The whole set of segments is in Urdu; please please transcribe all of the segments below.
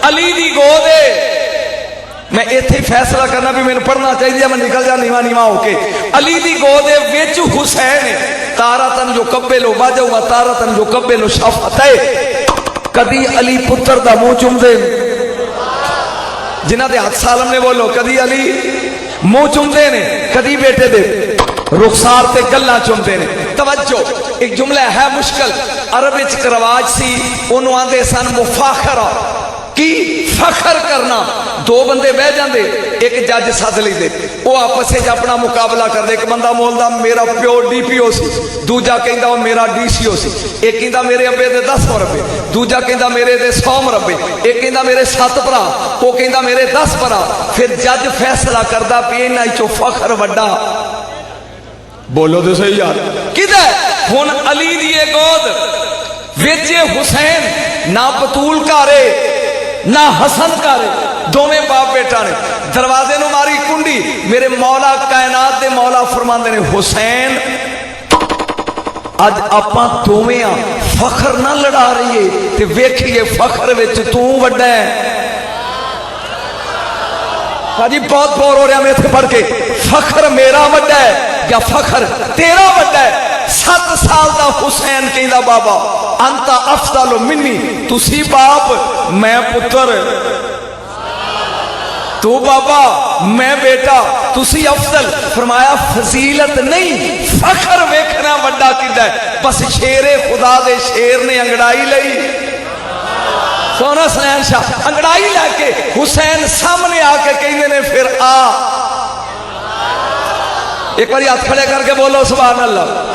علی دی گود میں ایتھے فیصلہ کرنا بھی میں پڑھنا چاہیے میں نکل جا نیواں نیواں ہو کے علی دی گود وچ حسین تارتن جو قبلو باجو و تارتن جو قبلو شفتے کدی علی پتر دا منہ چوم دے جنہ دے ہاتھ سالم نے بولو کدی علی منہ چوم دے نے کدی بیٹے دے رخسار تے گلاں چوم دے نے توجہ ایک جملہ ہے مشکل عرب وچ رواج سی اونوں آندے سن مفاخرہ کی فخر کرنا دو بندے بہ جاندے ایک جج سد لیندے وہ آپس وچ اپنا مقابلہ کردے ایک بندہ بولدا میرا پیو ڈی پی او سی دوجا کہندا وہ میرا ڈی سی او سی ایک کہندا میرے ابے دے 10 مربے دوجا کہندا میرے دے 100 مربے ایک کہندا میرے 7 بھرا وہ کہندا میرے 10 بھرا پھر جج فیصلہ کردا پی انہاں وچوں فخر وڈا بولو تو صحیح یار کدھر ہن علی دی گود وچ حسین نہ بطول کارے نہ حسن کارے دوویں باپ بیٹا نے دروازے نو ماری کنڈی میرے مولا کائنات دے مولا فرماندے نے حسین اج اپاں دوویں فخر نہ لڑا رہیے تے ویکھیے فخر وچ تو وڈا ہے جی بہت بور ہو رہا میں اتنے پڑھ کے فخر میرا وڈا ہے یا فخر تیرا وڈا ہے 7 سال دا حسین کہندا بابا انت افضل منی تسی باپ میں پتر تو بابا میں بیٹا تسی افضل فرمایا فضیلت نہیں فخر ویکھنا وڈا کیتا ہے بس شیر خدا دے شیر نے انگڑائی لئی سونا سنین شاہ انگڑائی لے کے حسین سامنے آ کے کہنے نے پھر آ ایک بار ہاتھ کھڑے کر کے بولو سبحان اللہ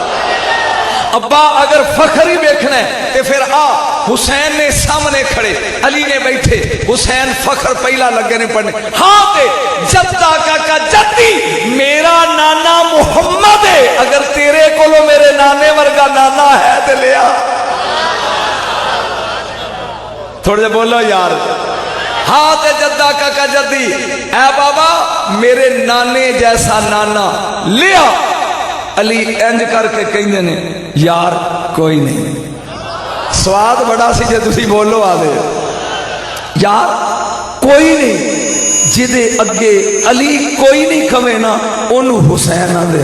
ابا اگر فخر ہی بیکھنا ہے تو پھر آ حسین نے سامنے کھڑے علی نے بیٹھے حسین فخر پہلا لگے نے پڑھنے ہاں تے جدہ کا جدی میرا نانا محمد ہے اگر تیرے کولو میرے نانے ورگا نانا ہے تے لیا تھوڑے بولو یار ہاں تے جدہ کا جدی اے بابا میرے نانے جیسا نانا لیا علی انج کر کے کہندے نے یار کوئی نہیں سواد بڑا سی جے تسی بولو آ دے یار کوئی نہیں جدے اگے علی کوئی نہیں کھوے نا انہوں حسین آ دے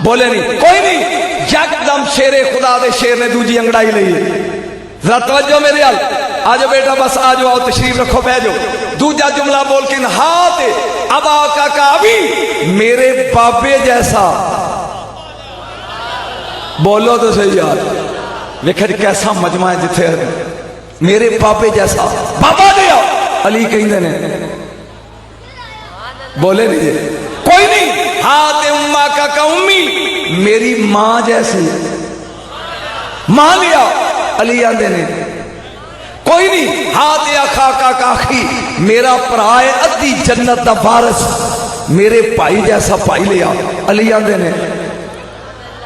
بولے نہیں کوئی نہیں یکدم شیر خدا دے شیر نے دوجی انگڑائی لئی ذرا توجہ میرے حال آجو بیٹا بس آجو آؤ تشریف رکھو بیجو دوجا جملہ بول کے ہاتھ ابا کا ابھی میرے بابے جیسا بولو تو صحیح یار ویکھے کیسا مجمع ہے جتھے میرے بابے جیسا بابا دیا علی کہیں نے بولے نہیں کوئی نہیں ہاتھ اماں کا امی میری ماں جیسی ماں لیا علی آندے نے کوئی نہیں ہاتھ اخا کا کاخی میرا پرائے ادھی جنت دا وارث میرے بھائی جیسا بھائی لیا علی آندے نے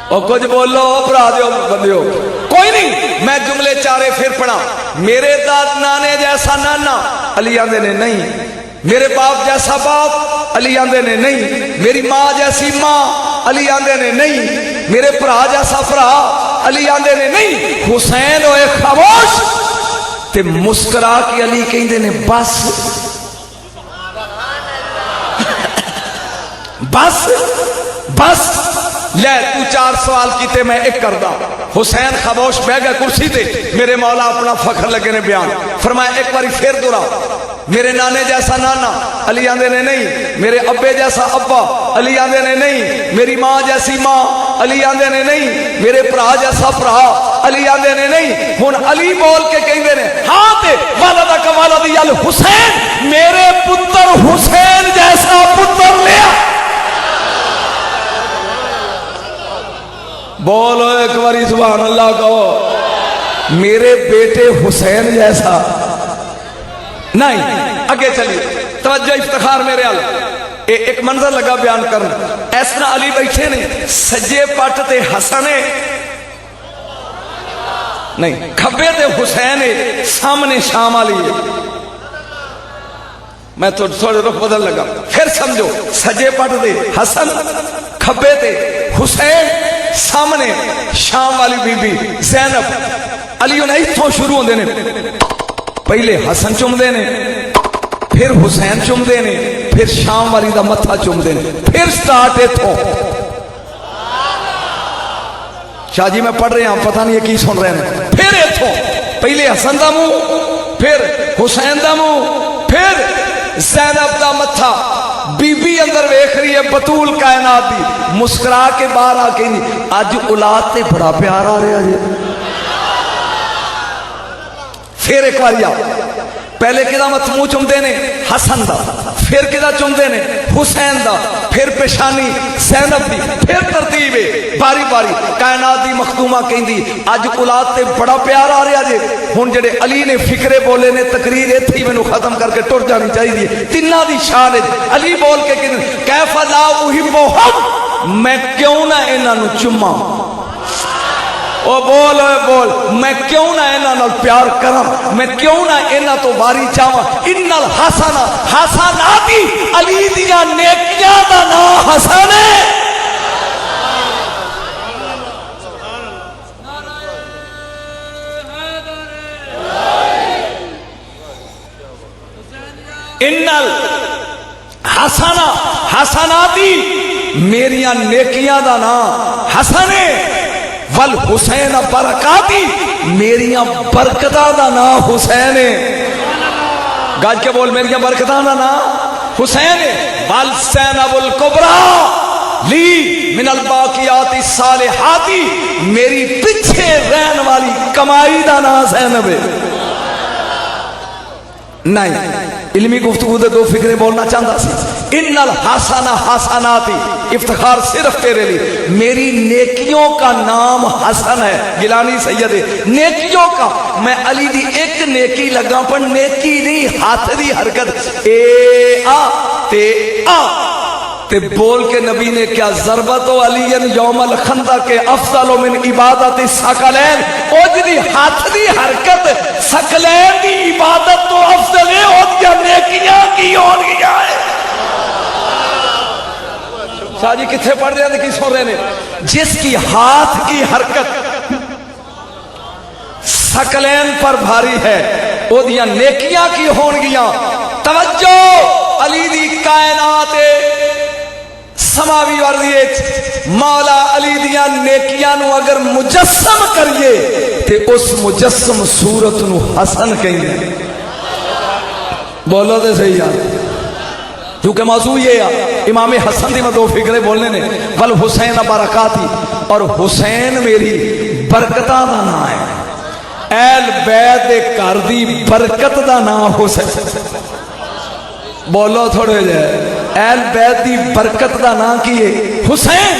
اور کچھ بولو برا دیو بندیو کوئی نہیں میں جملے چارے پھر پڑھا میرے داد نانے جیسا نانا علی آندے نے نہیں میرے باپ جیسا باپ علی آندے نے نہیں میری ماں جیسی ماں علی آندے نے نہیں میرے پرا جیسا پرا علی آندے نے نہیں حسین ہوئے خاموش تے مسکرا کے علی کہندے نے بس بس بس لے تو 4 سوال کیتے میں ایک کردہ حسین خاموش بہ گئے کرسی تے میرے مولا اپنا فخر لگے نے بیان فرمایا ایک باری پھر دورا میرے نانے جیسا نانا علی آندے نے نہیں میرے ابے جیسا ابا علی آندے نے نہیں میری ماں جیسی ماں علی آندے نے نہیں میرے پرا جیسا پرا علی آندے نے نہیں ہن علی بول کے کہندے نے ہاں تے والدہ کا والد یال حسین میرے پتر حسین جیسا پتر لیا بولو ایک باری سبحان اللہ کہو میرے بیٹے حسین جیسا نہیں اگے چلیے توجہ افتخار میرے حال ایک منظر لگا بیان کرنا اس طرح علی بیٹھے نے سجے پٹ تے حسن نہیں کھبے تے حسین سامنے شام علی میں تو تھوڑے رخ بدل لگا پھر سمجھو سجے پٹ تے حسن کھبے تے حسین سامنے شام والی بی بی زینب علی انہیں اتھوں شروع ہوندے نے پہلے حسن چومدے نے، پھر حسین چومدے نے، پھر شام والی دا متھا چومدے نے، پھر سٹارٹ ایتھوں۔ شاہ جی میں پڑھ رہے ہیں، پتہ نہیں یہ کی سن رہے ہیں، پھر ایتھوں پہلے حسن دا منہ، پھر حسین دا منہ، پھر زینب دا متھا۔ بی بی اندر ویکھ رہی ہے بطول کائنات دی، مسکرا کے باہر آ کے اج اولاد تے بڑا پیار آ رہا جی۔ پھر ایک بار پہلے کدا مت منہ چومدے نے حسن دا، پھر کدا چومدے نے حسین دا، پھر پیشانی زینب دی، پھر ترتیب ہے باری باری۔ کائنات دی مخدومہ کہندی اج اولاد تے بڑا پیار آ رہا جے۔ ہن جڑے علی نے فکرے بولے نے تقریر ایتھے ہی مینوں ختم کر کے ٹر جانی چاہیے۔ تیناں دی شان ہے علی بول کے کہ کیف لا احبہم، میں کیوں نہ انہاں نوں چوماں، او بول اے بول، میں کیوں نہ انہاں نال پیار کراں، میں کیوں نہ انہاں تو واری چاواں۔ ان الحسن حسناتی، علی دیاں نیکیاں دا نام حسن ہے۔ ان الحسن حسناتی، میریاں نیکیاں دا نام حسن ہے۔ والحسین برکاتی، میریاں برکتاں دا نام حسین ہے۔ گاج کے بول، میریاں برکتاں دا نام حسین ہے۔ والزینب الکبریٰ لی من الباقیات الصالحات، میری پیچھے رہن والی کمائی دا نام زینب ہے۔ نہیں، علمی گفتگو دے دو فکریں بولنا چاہتا سی۔ ان الحسن حسناتی، افتخار صرف تیرے لیے، میری نیکیوں کا نام حسن ہے۔ گیلانی سید ہے نیکیوں کا، میں علی دی ایک نیکی لگا پر نیکی نہیں، ہاتھ دی حرکت اے آ تے آ تے بول کے نبی نے کیا ضربت و علی یوم الخندق کے افضل من عبادت ثقلین، او جی ہاتھ دی حرکت ثقلین دی عبادت تو افضل ہے، او کیا نیکیاں کی ہون گیا ہے۔ شاہ جی کتھے پڑھ رہے ہیں کی سن رہے ہیں؟ جس کی ہاتھ کی حرکت ثقلین پر بھاری ہے، او دیاں نیکیاں کی ہون گیا۔ توجہ، علی دی کائنات سماوی وردیت مولا علی دیاں نیکیاں نو اگر مجسم کریے تے اس مجسم صورت نو حسن کہیں۔ بولو دے صحیح یار، کیونکہ موضوع یہ ہے امام حسن دی میں دو فکرے بولنے نے۔ والحسین برکاتی، اور حسین میری برکتاں دا نام ہے۔ اہل بیت دے گھر دی برکت دا نام حسین۔ بولو تھوڑے جائے، اہل بیت دی برکت دا نام کی ہے حسین،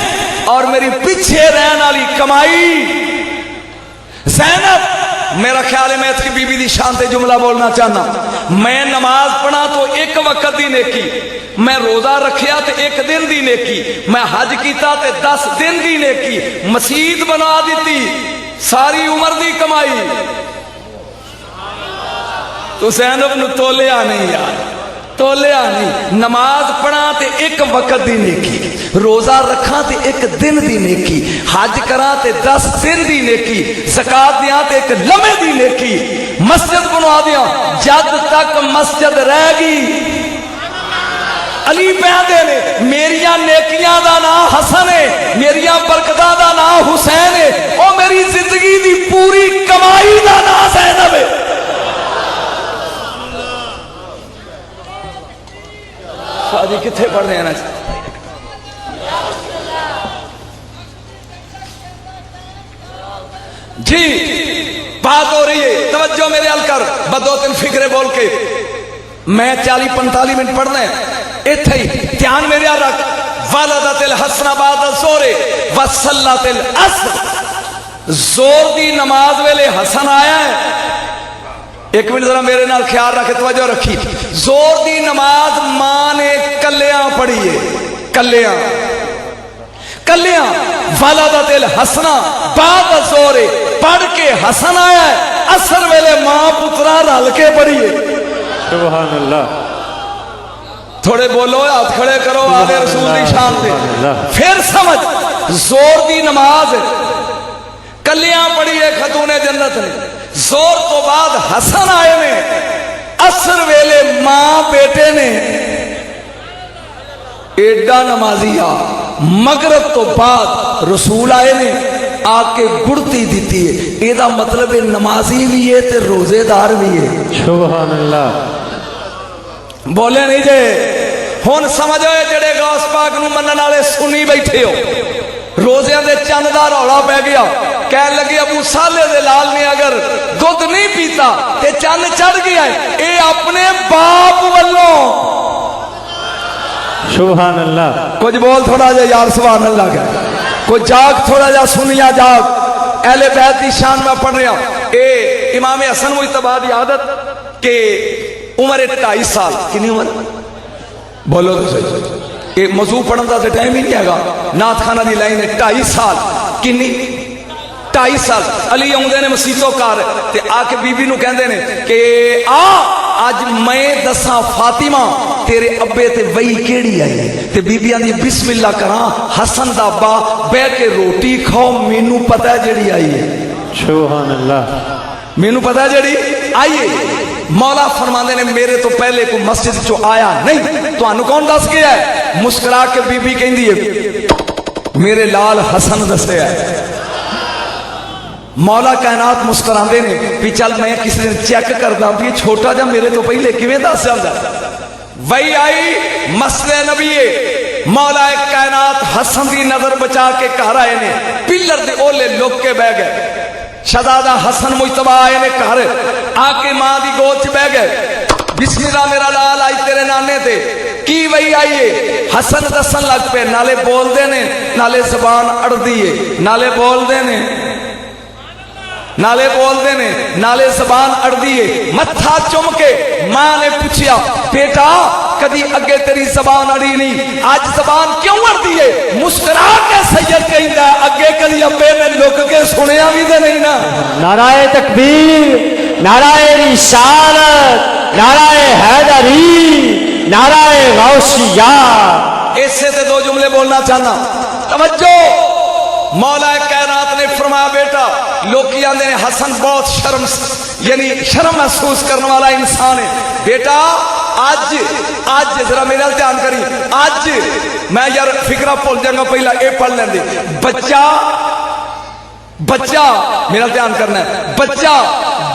اور میری پیچھے رہن والی کمائی زینب۔ میرا خیال ہے میں اس کی بی بی دی شان تے جملہ بولنا چاہنا۔ میں نماز پڑھا تو ایک وقت دی نیکی، میں روزہ رکھیا تے ایک دن دی نیکی، میں حج کیتا تے 10 دن دی نیکی، مسجد بنا دیتی ساری عمر دی کمائی۔ تو زینب نو تولیا نہیں یار، تولیا نہیں۔ نماز پڑھا تے ایک وقت دی نیکی، روزہ رکھا تے ایک دن دی نیکی، حج کرا تے 10 دن دی نیکی، زکات دیا تے ایک لمحے دی نیکی، مسجد بنوا دیا جد تک مسجد رہ گی۔ علی پہندے نے میریاں نیکیاں دا نام حسن ہے، میریاں برکتاں دا نام حسین ہے، اور میری زندگی دی پوری کمائی دا نام زینب ہے۔ شادی کتھے پڑھ رہے ہیں نا جی؟ بات ہو رہی ہے، توجہ میرے حل کر، بدو تین فکرے بول کے میں 40-45 منٹ پڑھنا ہے ایتھے ہی دھیان میرے حل رکھ۔ ولدت الحسن بعد الظہر وصلت العصر، زور دی نماز ویلے حسن آیا ہے۔ ایک منٹ ذرا میرے نال خیال رکھے، توجہ رکھی۔ زور دی نماز ماں نے کلیاں پڑھی ہے، کلیاں کلیاں۔ ولدت الحسن بعد الظہر، پڑھ کے حسن آیا ہے، عصر ویلے ماں پترا رل کے پڑھی ہے۔ سبحان اللہ، تھوڑے بولو، ہاتھ کھڑے کرو آلے رسول دی شان دے۔ پھر سمجھ، زور دی نماز کلیاں پڑھی ہے خاتون جنت نے، زور تو بعد حسن آئے نے اثر ویلے ماں بیٹے نے ایڈا نمازی آ مغرب تو بعد رسول آئے نے آ کے گڑتی دیتی ہے یہ مطلب ہے نمازی بھی ہے تے روزے دار بھی ہے سبحان اللہ بولے نہیں جے ہن سمجھو جڑے غوث پاک نو منن والے سنی بیٹھے ہو روزیاں دے چند دا رولا پہ گیا کہنے لگے ابو صالح دے لال نے اگر دودھ نہیں پیتا تے چند چڑھ گیا ہے اے اپنے باپ والوں سبحان اللہ کچھ بول تھوڑا جا یار سبحان اللہ کا کوئی جاگ تھوڑا جا سنیا جاگ اہل بیت کی شان میں پڑھ رہا اے امام حسن مجتبی دی عادت کہ عمر 2.5 سال کتنی عمر بولو تو صحیح یہ موضوع پڑھن دا تے ٹائم ہی نہیں ہے گا نعت خانہ دی لائن ہے 2.5 سال کنی 2.5 سال علی آؤندے نے مسیتوں کار تے آ کے بی بی نو کہندے نے کہ آج میں دساں فاطمہ تیرے ابے تے وہی کیڑی آئی ہے تے بی بی آندی بسم اللہ کراں حسن دا ابا بہ کے روٹی کھاؤ مینوں پتہ ہے جڑی آئی ہے سبحان اللہ مینوں پتہ ہے جڑی آئی ہے مولا فرماندے نے میرے تو پہلے کوئی مسجد چو آیا نہیں تو انو کون دس گیا ہے مسکرا کے بی بی کہندی ہے میرے لال حسن دسے ہے مولا کائنات مسکراندے نے بھی چل میں کسی دن چیک کردا بھی چھوٹا جا میرے تو پہلے کیویں دس جاندا وہی آئی مسجد نبی مولا کائنات حسن دی نظر بچا کے گھر آئے نے پلر دے اولے لک کے بہ گئے شہزادہ حسن مجتبی آئے نے گھر آ کے ماں دی گود چ بہ گئے بسم اللہ میرا لال آئی تیرے نانے تے کی وہی آئیے حسن دسن لگ پہ نالے بول دے نے نالے زبان اڑ دیئے نالے بول دے نے نالے بول دے نے نالے زبان اڑ دیئے متھا چم کے ماں نے پوچھیا بیٹا کدی اگے تیری زبان اڑی نہیں آج زبان کیوں اڑ دیئے مسکرا کے سید کہندا ہے اگے کدی ابے نے لک کے سنیا بھی تے نہیں نا نعرہ تکبیر نعرہ رسالت نعرہ حیدری نعرہ غوثیہ ایسے تے دو جملے بولنا چاہنا توجہ مولا کائنات نے فرمایا بیٹا لوگ آندے نے حسن بہت یعنی شرم محسوس کرنے والا انسان ہے بیٹا آج ذرا میرا دھیان کری آج میں یار فکرہ بھول جاؤں گا پہلا اے پڑھ لیں دے بچہ میرا دھیان کرنا ہے بچہ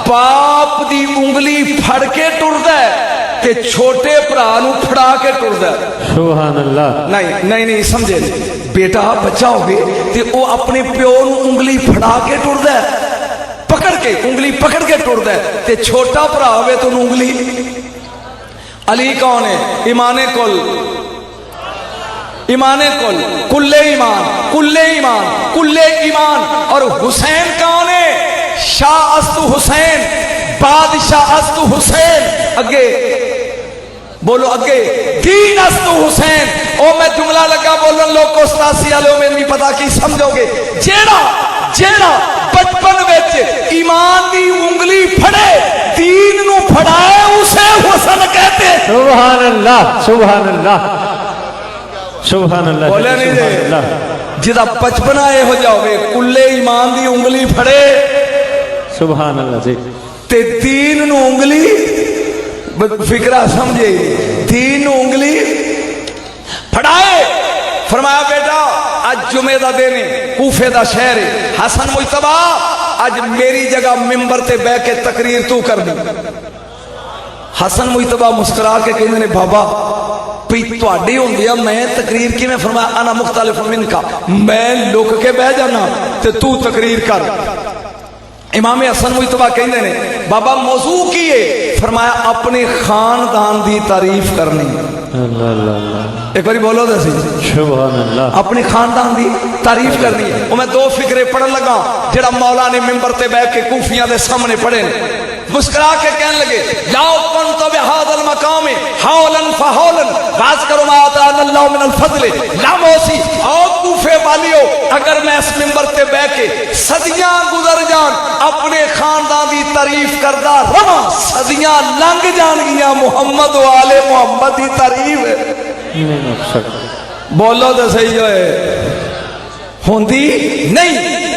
باپ دی انگلی پھڑ کے ٹردا ہے تے چھوٹے بھرا نو پھڑا کے ٹردا ہے سبحان اللہ نہیں سمجھے بیٹا بچہ ہوگی تے وہ اپنے پیو نو انگلی پھڑا کے ٹردا ہے پکڑ کے انگلی پکڑ کے ٹردا ہے تے چھوٹا بھرا ہوے تو انگلی علی کون ہے ایمان کل ایمان اور حسین کون ہے شاہ است حسین بادشاہ است حسین اگے بولو اگے دین است حسین او میں جملہ لگا بولن لوگ کو ستاسی والے میں نہیں پتا کی سمجھو گے جیڑا بچپن وچ ایمان دی انگلی پھڑے دین نو پھڑائے اسے حسن کہتے ہیں سبحان اللہ سبحان اللہ سبحان اللہ بولے نہیں دے جدا بچپنا اے ہو جاؤے کلے ایمان دی انگلی پھڑے سبحان اللہ جی تے دین نو انگلی فکرہ سمجھے دین نو انگلی پھڑائے فرمایا بیٹا آج جمعہ دا دینے کوفے دا شہر ہے حسن مجتبی آج میری جگہ ممبر تے بے کے تقریر تو کر دی حسن مجتبی مسکرا کے کہنے نے بابا پی تواڈی ہوندیا میں تقریر کی میں فرمایا انا مختلف من کا میں لک کے بہ جانا تے تو تقریر کر امام حسن مجتبی کہندے نے بابا موضوع کی ہے فرمایا اپنے خاندان دی تعریف کرنی اللہ اللہ ایک باری بولو دے سی سبحان اللہ اپنے خاندان دی تعریف کرنی ہے میں دو فکرے پڑھن لگا جڑا مولا نے ممبر تے بیٹھ کے کوفیاں دے سامنے پڑھے مسکرا کے کہنے لگے لاؤ کنت بہذا المقام حولا فحولا باز کرو ما آتانا اللہ من الفضل لاموسی او کوفے والیو اگر میں اس ممبر تے بیٹھ کے صدیاں گزر جان اپنے خاندان دی تعریف کردہ رواں صدیاں لنگ جان گیا محمد و آل محمد دی تعریف بولو تو صحیح جو ہے ہوندی نہیں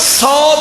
100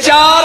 4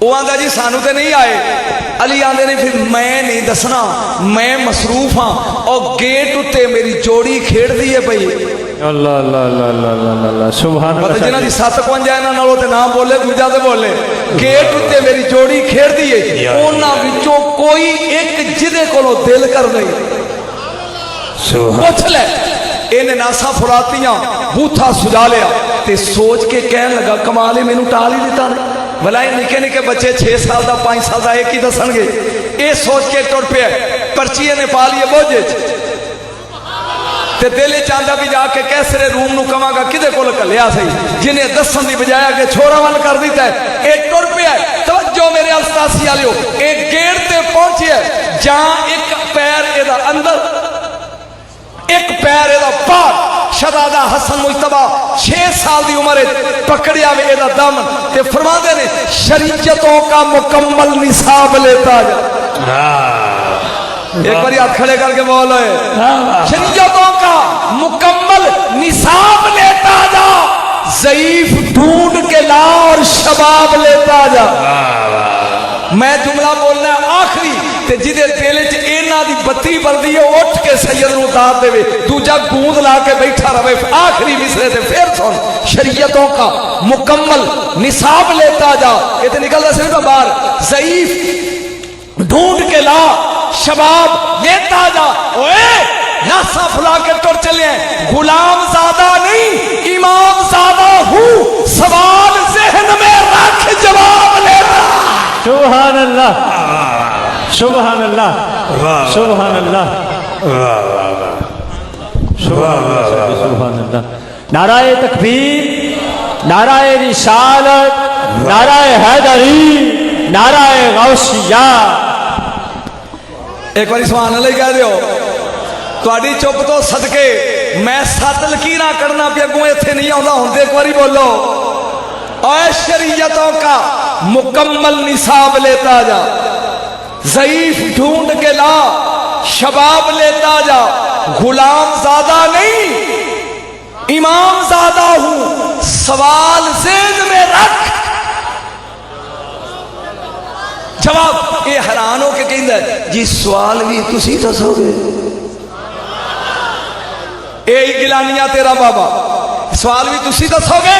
وہ آتا جی سانو تے نہیں آئے. علی آندے نے پھر میں نہیں دسنا, میں مصروف ہاں, اور گیٹ اتے میری جوڑی کھیڑ دی ہے پئی. اللہ اللہ اللہ اللہ اللہ سبحان پتہ اللہ. جنہاں دی 7-5 انہاں نالوں تے نام بولے دوجا تے بولے. گیٹ اتے میری جوڑی کھیڑ دی ہے, انہاں وچوں کوئی ایک جدے کولو دل کر نہیں. پوچھ لے انہیں ناسا فراتیاں بوتھا سجا لیا تے سوچ کے کہن لگا کمال میں نو ٹال ہی دیتا نہیں. بھلائی نکے نکے بچے 6 سال دا 5 سال دا ایک ہی دسن گے. اے سوچ کے ٹر پہ پرچی نے پا لیے بوجھے تے دل چاہتا بھی جا کے کیسرے روم نو کما گا کدے کول کلیا سی جنہیں دسن دی بجایا کہ چھوڑا ون کر دیتا ہے. اے ٹر پہ توجہ میرے الستاسی والیو, اے گیٹ تے پہنچی ہے جہاں ایک پیر اے دا اندر ایک پیر اے دا باہر. شہزادہ حسن مجتبی 6 سال دی عمر پکڑیا وے اے دا دامن تے فرماندے نے شریعتوں کا مکمل نصاب لیتا جا. ایک بار ہاتھ کھڑے کر کے بولو, شریعتوں کا مکمل نصاب لیتا جا, ضعیف ڈھونڈ کے لا اور شباب لیتا جا. میں جملہ بولنا ہے آخری تے جدے دل چ اینا دی بتی بلدی ہے اٹھ کے سید نو اتار دے, دوجا گوند لا کے بیٹھا رہے. آخری مصرے تے پھر سن, شریعتوں کا مکمل نصاب لیتا جا. یہ تے نکل رہا صرف باہر, ضعیف ڈھونڈ کے لا شباب لیتا جا. اوے ناسا پھلا کے ٹر چلے ہیں, غلام زادہ نہیں امام زادہ ہوں, سوال ذہن میں رکھ جواب لیتا. سبحان اللہ سبحان اللہ سبحان اللہ سبحان اللہ. نعرہ تکبیر, نعرہ رسالت, نعرہ حیدری, نعرہ غوثیہ. ایک باری سبحان اللہ کہہ دیو. تواڈی چپ تو صدقے میں 7 لکیراں کرنا پیا اگوں ایتھے نہیں آوندا ہوندے. ایک باری بولو, اے شریعتوں کا مکمل نصاب لیتا جا, ضعیف ڈھونڈ کے لا شباب لیتا جا. غلام زادہ نہیں امام زادہ ہوں, سوال ذہن میں رکھ جواب. یہ حیران ہو کے کہندا ہے جی سوال بھی تسی دسو گے. اے گلانیاں تیرا بابا, سوال بھی تسی دسو گے.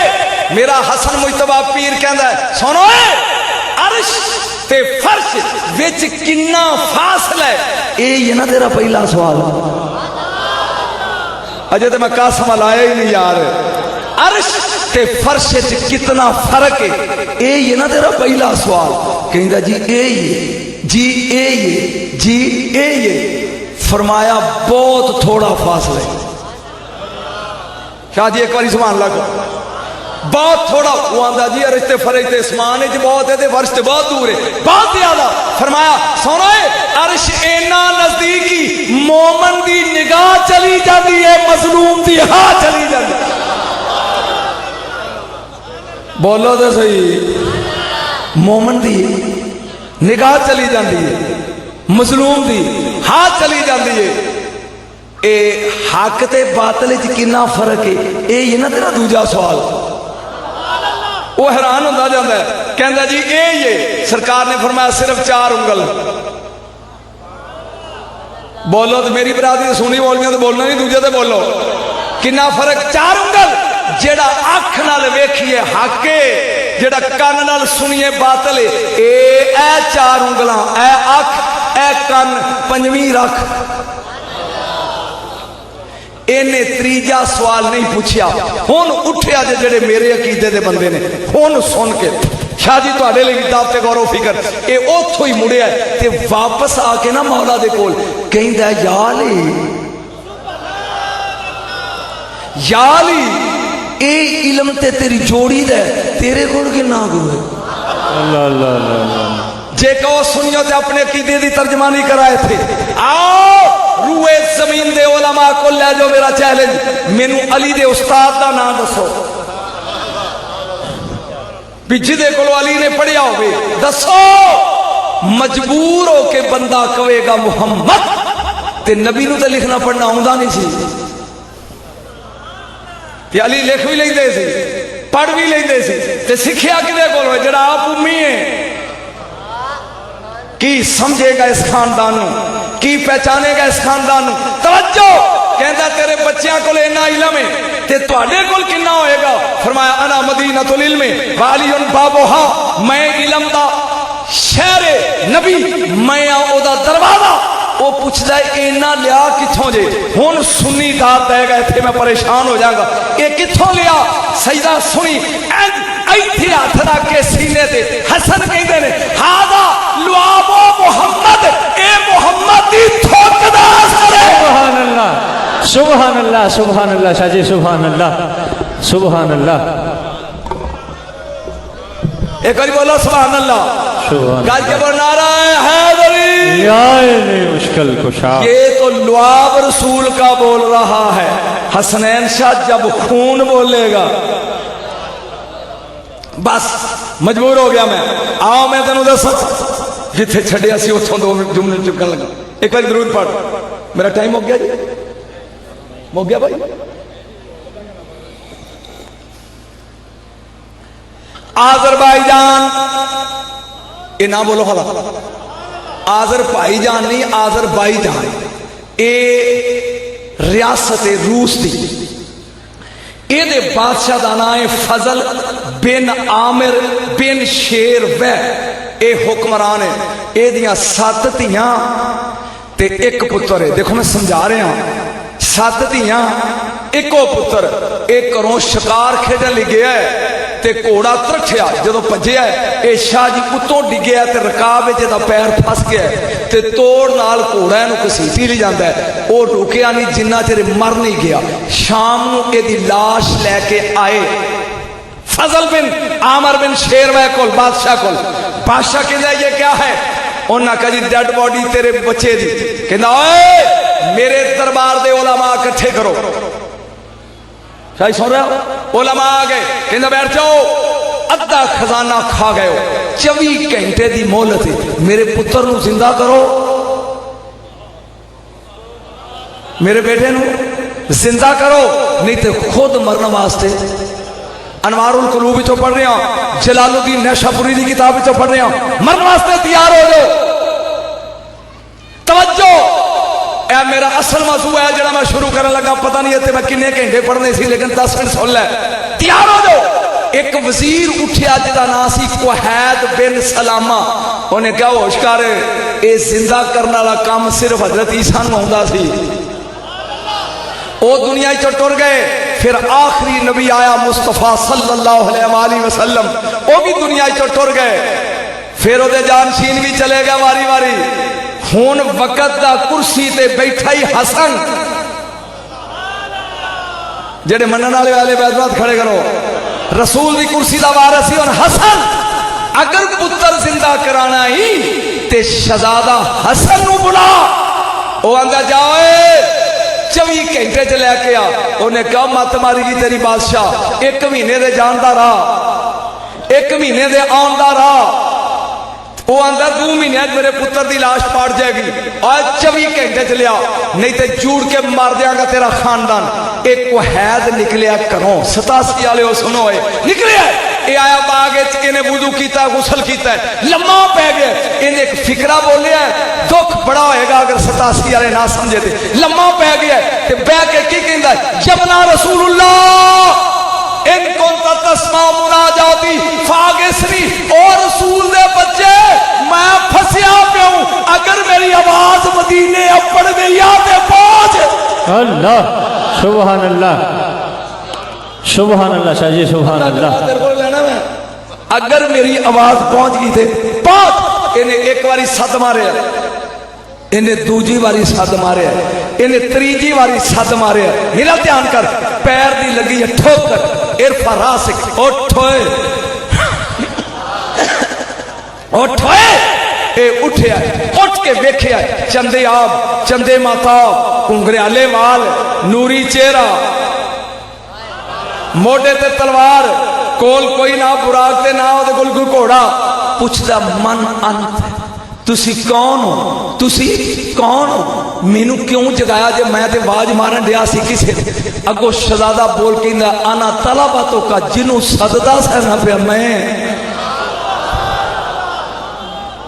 میرا حسن مجتبی پیر کہندا ہے سنو, عرش تے فرش وچ کنا فاصلہ ہے. اے یہ نہ تیرا پہلا سوال, اجے تے میں قسم لایا ہی نہیں یار. عرش تے فرش وچ کتنا فرق ہے, اے یہ نہ تیرا پہلا سوال. کہندا جی اے یہ, جی اے یہ, جی اے یہ. فرمایا بہت تھوڑا فاصلہ ہے. شاہ جی ایک باری سبحان اللہ کرو, بہت تھوڑا. وہ آندا جی رشتے فرج تے اسمان ہے بہت ہے تے فرش تے بہت دور ہے, بہت زیادہ. فرمایا سونا ہے عرش اینا نزدیکی مومن دی نگاہ چلی جاتی ہے, مظلوم دی ہاں چلی جاتی ہے. بولو تو صحیح, مومن دی نگاہ چلی جاتی ہے, مظلوم دی ہاں چلی جاتی ہے. اے حق تے باطل وچ کنا فرق ہے, اے یہ نہ تیرا دوجا سوال. وہ حیران ہوتا جاتا ہے, کہندا جی اے یہ. سرکار نے فرمایا صرف 4 انگل. بولو تو میری برادری سنی بولنی تو بولنا نہیں, دوجے تے بولو. کنا فرق 4 انگل. جیڑا اکھ نال ویکھیے حق ہے, جیڑا کان نال سنیے باطل ہے. اے 4 انگلاں, اے اکھ, اے کان, 5ویں رکھ. اینے تریجا سوال نہیں پوچھیا. ہن اٹھیا جڑے میرے عقیدے دے بندے نے, ہن سن کے شاہ جی تواڈے لئی کتاب تے غور و فکر. اے اوتھوں ہی مڑیا تے واپس آ کے نا مولا دے کول کہندا یا علی, یا علی اے علم تے تیری جوڑی دے, تیرے کول کنا گو ہے. اللہ اللہ اللہ. جے کہو سنیو تے اپنے عقیدے دی ترجمانی کرائے تھے. آؤ روئے زمین دے علماء کو لے جو, میرا چیلنج, مینو علی دے استاد دا نام دسو. بھی جدے کو علی نے پڑھیا ہوئے دسو. مجبور ہو کے بندہ کہے گا محمد, تے نبی نو تے لکھنا پڑھنا آوندا نہیں سی. تے علی لکھ بھی لیندے سی, پڑھ بھی لیندے سی, تے سکھیا کدے کول ہوئے جڑا آپ امی ہے. کی سمجھے گا اس خاندان نو، کی پہچانے گا اس خاندان نو؟ توجہ، کہندا تیرے بچیاں کول اتنا علم ہے تے تواڈے کول کنا ہوئے گا؟ فرمایا انا مدینۃ العلم وعلی بابھا، میں علم دا شہر نبی، میں او دا دروازہ۔ وہ پوچھدا ہے اینا لیا کتھوں جے؟ ہن سنی داد دے گا ایتھے میں پریشان ہو جاؤں گا، اے کتھوں لیا؟ سجدہ سنی ایتھے ہاتھ رکھ کے سینے تے حسن کہندے نے ہاذا لعاب محمد، اے محمد دی تھوک دا اثر ہے۔ سبحان اللہ سبحان اللہ سبحان اللہ شاہ جی، سبحان اللہ سبحان اللہ ایک بار بولو سبحان اللہ، سبحان گاج کے بول نعرہ حیدری۔ یا مشکل کشا، یہ تو لعاب رسول کا بول رہا ہے، حسنین شاہ جب خون بولے گا بس مجبور ہو گیا میں، آؤ میں تینوں دس جتھے چھڑیا سی اتھوں دو جملے چکن لگا۔ ایک بار درود پڑھ، میرا ٹائم ہو گیا جی، ہو گیا بھائی؟ آذربائیجان، یہ نہ بولو خلا، آذر بھائی جان نہیں، آذر بائی جان، اے ریاست روس دی، اے دے بادشاہ دا نام ہے فضل بن عامر بن شیر وے، اے حکمران ہے، اے دیاں 7 دھیاں تے 1 پتر ہے۔ دیکھو میں سمجھا رہے ہیں، 7 دھیاں 1 پتر، ایک گھروں شکار کھیڈن لگ گیا ہے تے گھوڑا ترٹھیا، جدوں بھجیا ہے اے شاہ جی اتوں ڈگیا تے رکاب وچ دا پیر پھس گیا ہے تے توڑ نال گھوڑا اینوں کسیٹی لے جاندا ہے، او رکیا نہیں جنہ چر مر نہیں گیا۔ شام نو اے دی لاش لے کے آئے فضل بن عامر بن شیروے کول، بادشاہ کول۔ بادشاہ کہندا یہ کیا ہے؟ انہاں کہا جی ڈیڈ باڈی تیرے بچے دی۔ کہندا اوئے میرے دربار دے علماء اکٹھے کرو۔ شاہی سن رہے ہو؟ علماء آ گئے، کہندا بیٹھ جاؤ، ادھا خزانہ کھا گئے ہو، 24 گھنٹے دی مہلت ہے، میرے پتر نو زندہ کرو، میرے بیٹے نو زندہ کرو، نہیں تے خود مرنے واسطے۔ انوار القلوب وچوں پڑھ رہے ہیں، جلال الدین نیشاپوری دی کتاب وچوں پڑھ رہے ہیں، مرنے واسطے تیار ہو جاؤ۔ توجہ، اے میرا اصل موضوع ہے جڑا میں شروع کرنے لگا، پتہ نہیں ہے میں کنے گھنٹے پڑھنے سی لیکن 10 منٹ سن لے۔ تیار ہو جاؤ۔ ایک وزیر اٹھیا جدا نام سی کوہید بن سلامہ، انہیں کہا ہوش کر، اے زندہ کرنے والا کام صرف حضرت عیسیٰ نوں ہوندا سی۔ وہ دنیا چ ٹر گئے، پھر آخری نبی آیا مصطفیٰ صلی اللہ علیہ وآلہ وسلم، وہ بھی دنیا چ ٹر گئے، پھر وہ جانشین بھی چلے گئے واری واری۔ ہون وقت دا کرسی تے بیٹھا ہی حسن، جڑے منن والے والے بیعت کھڑے کرو، رسول دی کرسی دا وارث سی۔ اور حسن اگر پتر زندہ کرانا ہی تے شہزادہ حسن نو بلا، وہ آندا جاؤ 24 گھنٹے چ لے کے آ۔ انہیں کہا مت ماری گی تیری بادشاہ، 1 مہینے دے جاندا راہ، 1 مہینے دے آندا راہ۔ وہ آندا 2 مہینے میرے پتر دی لاش پاڑ جائے گی، اور 24 گھنٹے چ لیا، نہیں تے جوڑ کے مار دیا گا تیرا خاندان۔ ایک کوہید نکلیا کروں، 87 والے سنو ہوئے نکلیا، یہ آیا باغ انہیں وضو کیتا، غسل کیتا ہے، لمحہ پہ گیا، انہیں ایک فکرہ بولیا ہے، دکھ بڑا ہوئے گا اگر 87 والے نہ سمجھے تھے۔ لمحہ پہ گیا تے بہ کے کی کہندا ہے، جبنا رسول اللہ ان کنت تسمع مناجاتی فاغسنی، اور رسول دے بچے میں پھسیا پہ ہوں، اگر میری آواز مدینے اپڑ گئی تے پہنچ۔ اللہ سبحان اللہ سبحان اللہ شاہ جی، سبحان اللہ۔ اگر میری آواز پہنچ گئی تھے پہنچ۔ انہیں ایک باری سد مارے، انہیں دوجی باری سد مارے، انہیں تریجی باری سد مارے۔ میرا دھیان کر، پیر دی لگی ہے ٹھوکر، ارفع راسک، اٹھوئے اٹھوئے، اے اٹھیا، اٹھ کے ویکھیا، چندے آب، چندے ماتاب، کنگریالے وال، نوری چہرہ، موڈے تے تلوار، کول کوئی نہ براق تے نہ دے کول کوئی گھوڑا۔ پوچھدا من انت، تسی کون ہو؟ تسی کون ہو؟ مینوں کیوں جگایا جے میں تے آواز مارن دیا سی کسے؟ اگو شہزادہ بول کے انا طلباتوں کا جنوں سددا سہنا پیا میں۔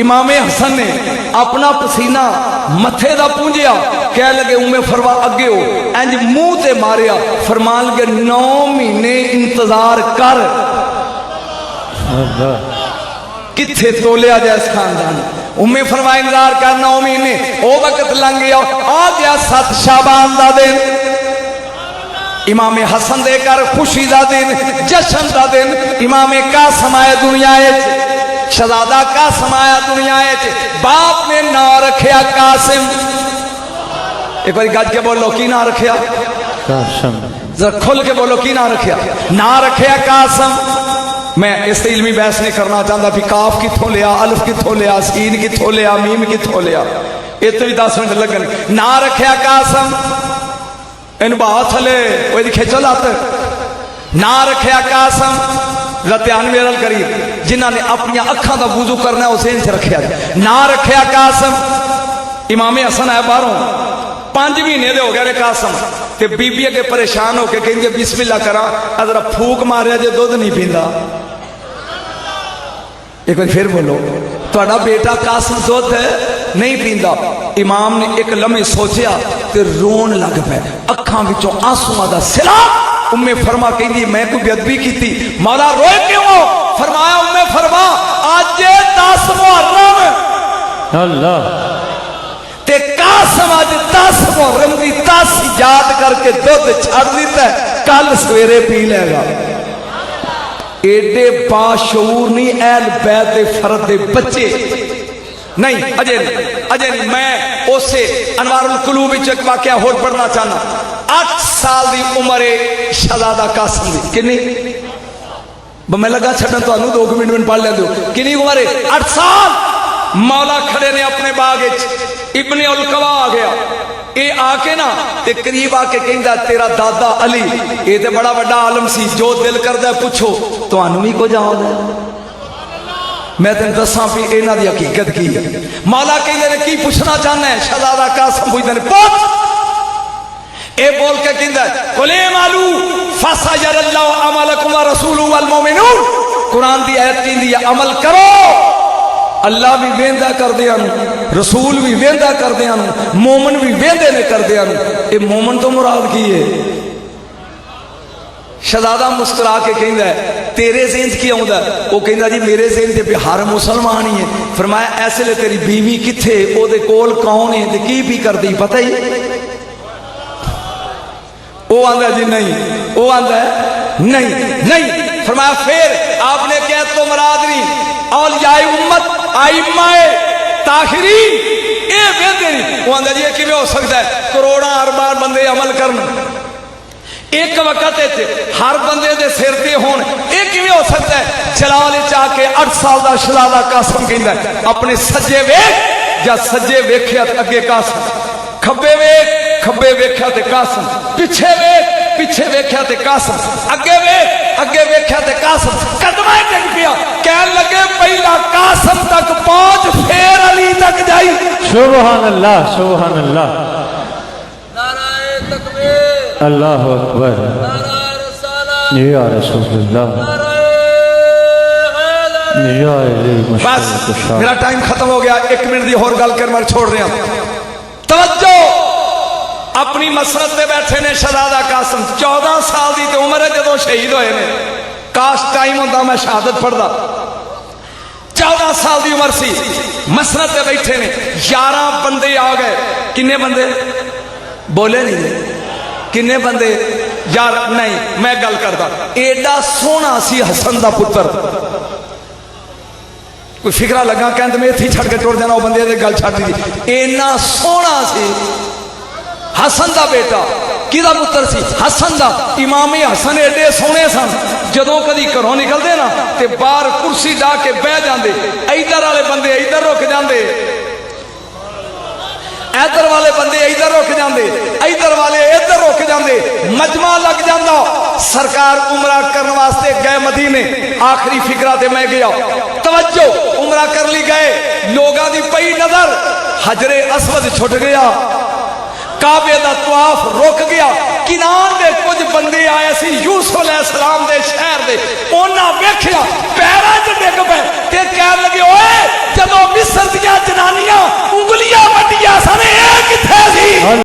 امام حسن نے اپنا پسینہ متھے دا پونجیا، کہہ لگے اُمّے فروا اگے ہو، انج منہ تے ماریا، فرمان لگے 9 مہینے انتظار کر، کتھے تولیا جائے اس خاندان۔ اُمّے فرمایا انتظار کر 9 مہینے، او وقت لنگ گیا، آ گیا 7 شعبان دا دن، امام حسن دے کر خوشی دا دن، جشن دا دن، امام قاسم آئے دنیا شہزادہ قاسم آیا دنیا باپ نے نام رکھیا قاسم۔ ایک بار گج کے بولو کی نام رکھیا؟ قاسم۔ ذرا کھل کے بولو کی نام رکھیا؟ نام رکھیا قاسم۔ میں اس سے علمی بحث نہیں کرنا چاہتا بھی کاف کتھوں لیا، الف کتھوں لیا، سین کتھوں لیا، میم کتھوں لیا، یہ تو بھی 10 منٹ لگن۔ نام رکھیا قاسم، ان بہت تھلے وہ کھیچل آتے، نام رکھیا قاسم۔ رتیان میرل قریب جنہاں نے اپنی اکھاں دا وضو کرنا ہے اسے ان سے رکھیا نام رکھیا قاسم۔ امام حسن ہے باہروں 5 مہینے دے ہو گیا قاسم تے بی بی کے پریشان ہو کے کہیں گے بسم اللہ کرا ذرا پھوک ماریا جے دودھ نہیں پیندا۔ ایک بار پھر بولو تہاڈا بیٹا قاسم دودھ نہیں پیندا۔ امام نے ایک لمحے سوچیا تے رون لگ پے، اکھاں وچوں آنسواں دا سیلاب۔ اُمّے فرما کہندی میں کوئی بے ادبی کیتی، مولا روئے کیوں؟ فرمایا اُمّے فرما آج 10 محرم اللہ تے قاسم آج 10 محرم دی 10 یاد کر کے دودھ چھڑ دیتا ہے، کل سویرے پی لے گا۔ ایڈے باشعور نہیں اہل بیت دے فرد دے بچے نہیں اجے نہیں۔ میں اسے انوار القلوب وچ ایک واقعہ ہور پڑھنا چاہنا۔ 8 سال دی عمر شہزادہ قاسم دی کنی میں لگا چھڑن تو انہوں 2 منٹ پڑھ لیں دو کنی عمر 8 سال۔ مولا کھڑے نے اپنے باغ ابن القوا آ گیا، اے آ کے نا تے قریب آ کے کہندا تیرا دادا علی اے تے بڑا بڑا عالم سی، جو دل کردا ہے پوچھو تو انہوں بھی کو جاؤ دے میں تین دساں بھی اینا دی حقیقت کی ہے۔ مولا کہندے نے کی پوچھنا چاہنا ہے؟ شہزادہ قاسم پوچھتے ہیں پوچھ۔ اے بول کے کہندا ہے قُلِ اعْمَلُوا فَسَيَرَى اللَّهُ عَمَلَكُمْ وَرَسُولُهُ وَالْمُؤْمِنُونَ۔ قرآن دی آیت کہندی ہے عمل کرو، اللہ بھی ویندا کر دیاں، رسول بھی ویندا کر دیاں، مومن بھی ویندے نے کر دیاں۔ اے مومن تو مراد کی ہے؟ شہزادہ مسکرا کے کہندا ہے تیرے ذہن کی آوندا ہے؟ وہ کہندا جی میرے ذہن تے بھی ہر مسلمان ہی ہے۔ فرمایا ایسے لے تیری بیوی کتھے، او دے کول کون ہے تے کی بھی کردی پتہ ہی؟ وہ آندا جی نہیں، وہ آندا ہے نہیں۔ فرمایا پھر آپ نے کہا تو مراد نہیں اولیاء امت ائمہ طاہرین اے ویندے نہیں۔ وہ آندا جی یہ کیویں ہو سکتا ہے؟ کروڑاں ارباں بندے عمل کرن ایک وقت ہر بندے دے سر تے ہون، یہ کیویں ہو سکتا ہے؟ جلال چاہ کے 8 سال دا شہزادہ قاسم کہندا ہے اپنے سجے ویکھ یا سجے ویکھیا تے اگے قاسم، کھبے ویکھ کھبے ویکھیا تے قاسم، پیچھے ویکھ پیچھے ویکھیا تے قاسم، اگے ویکھ اگے ویکھیا تے قاسم۔ قدمہ ٹک پیا، کہن لگے پہلا قاسم تک پہنچ پھر علی تک جائی۔ سبحان اللہ سبحان اللہ اللہ اکبر یا رسول اللہ یا بس میرا ٹائم ختم ہو گیا، 1 منٹ دی اور گل کر میں چھوڑ رہا ہوں۔ توجہ اپنی مسرت پہ بیٹھے نے شہزادہ قاسم، 14 سال دی تے عمر ہے جدوں شہید ہوئے نے، کاش ٹائم ہوتا میں شہادت پڑھدا۔ 14 سال دی عمر سی، مسرت پہ بیٹھے نے، 11 بندے آ گئے۔ کنے بندے؟ بولے نہیں کنے بندے؟ یار نہیں میں گل کردا، ایڈا سونا سی حسن دا پتر، کوئی فکرہ لگا کہندے میں اتھی چھڑ کے ٹوڑ دینا، وہ بندے دے گل چھڑ دی، اینا سونا سی حسن دا بیٹا۔ کیدا پتر سی؟ حسن دا۔ امام حسن ایڈے سونے سن، جدوں کدی گھروں نکلدے نا تے باہر کرسی ڈا کے بہ جاندے، ادھر والے بندے ادھر رک جاندے، ادھر والے بندے ادھر رک جاندے، ادھر والے ادھر رک جاندے، مجمع لگ جاندا۔ سرکار عمرہ کرن واسطے گئے مدینے، آخری فکرہ تے میں گیا، توجہ عمرہ کر لی گئے، لوگاں دی پئی نظر، حجر اسود چھٹ گیا، کعبے دا طواف رک گیا، کنان دے کچھ بندے آئے سی یوسف علیہ السلام دے شہر دے تے انہاں ویکھیا پیراں 'چ ڈگ پے تے کہن لگے اوئے جدوں مصر دیاں جنانیاں انگلیاں وڈیاں سن اے کتھے سی